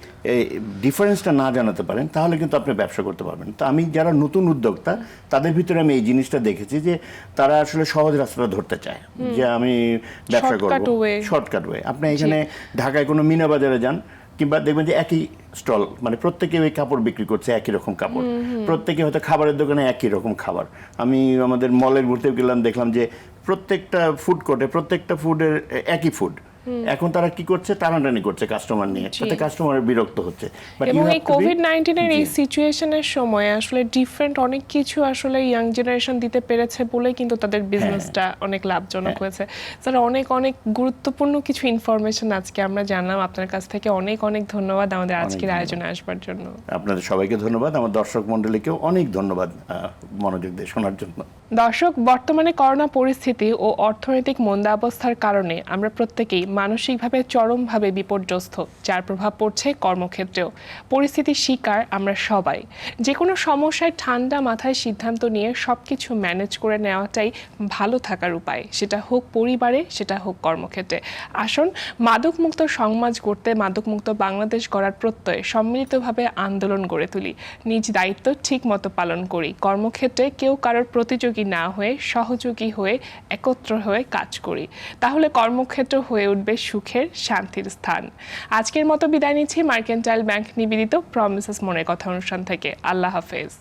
ডিফারেন্সটা না জানাতে পারেন, তাহলে কিন্তু আপনি ব্যবসা করতে পারবেন। তো আমি যারা নতুন উদ্যোক্তা, তাদের ভিতরে আমি এই জিনিসটা দেখেছি যে তারা আসলে সহজ রাস্তাটা ধরতে চায়, যে আমি ব্যবসা Shortcut করবো, way। Shortcut way. আপনি এখানে ঢাকায় কোনো মিনা বাজারে যান, কিংবা দেখবেন যে একই স্টল, মানে প্রত্যেকে ওই কাপড় বিক্রি করছে, একই রকম কাপড়, প্রত্যেকে হয়তো খাবারের দোকানে একই রকম খাবার। আমি আমাদের মলের ঘুরতে গেলাম, দেখলাম যে প্রত্যেকটা ফুড কোর্টে প্রত্যেকটা ফুডের একই ফুড। এখন তারা কি করছে, টানাটানি করছে কাস্টমার নিয়ে, তাতে কাস্টমারের বিরক্ত হচ্ছে। But you এবং have এই to be- কোভিড-19 এর এই জি। সিচুয়েশনের সময় আসলে ডিফারেন্ট অনেক কিছু আসলে ইয়াং জেনারেশন দিতে পেরেছে বলেই কিন্তু তাদের বিজনেসটা অনেক লাভজনক হয়েছে। স্যার, অনেক অনেক গুরুত্বপূর্ণ কিছু ইনফরমেশন আজকে আমরা জানলাম আপনার কাছ থেকে। অনেক অনেক ধন্যবাদ আমাদের আজকের ধন্যবাদ। আয়োজনে আসবার জন্য। আপনাদের সবাইকে ধন্যবাদ, আমার দর্শক মণ্ডলীকেও অনেক ধন্যবাদ মনোযোগ দিয়ে শোনার জন্য। দর্শক, বর্তমানে করোনা পরিস্থিতি ও অর্থনৈতিক মন্দাবস্থার কারণে আমরা প্রত্যেকেই মানসিকভাবে চরমভাবে বিপর্যস্ত, যার প্রভাব পড়ছে কর্মক্ষেত্রেও। পরিস্থিতির শিকার আমরা সবাই। যে কোনো সমস্যায় ঠান্ডা মাথায় সিদ্ধান্ত নিয়ে সবকিছু ম্যানেজ করে নেওয়াটাই ভালো থাকার উপায়, সেটা হোক পরিবারে, সেটা হোক কর্মক্ষেত্রে। আসুন মাদকমুক্ত সমাজ গড়তে, মাদকমুক্ত বাংলাদেশ গড়ার প্রত্যয়ে সম্মিলিতভাবে আন্দোলন গড়ে তুলি। নিজ দায়িত্ব ঠিক মতো পালন করি। কর্মক্ষেত্রে কেউ কারোর প্রতিযোগী না হয়ে সহযোগী হয়ে একত্র হয়ে কাজ করি, তাহলে কর্মক্ষেত্র হয়ে উঠবে সুখের, শান্তির স্থান। আজকের মতো বিদায় নিচ্ছি মার্কেন্টাইল ব্যাংক নিবেদিত প্রমিসেস মনের কথা অনুষ্ঠান থেকে। আল্লাহ হাফেজ।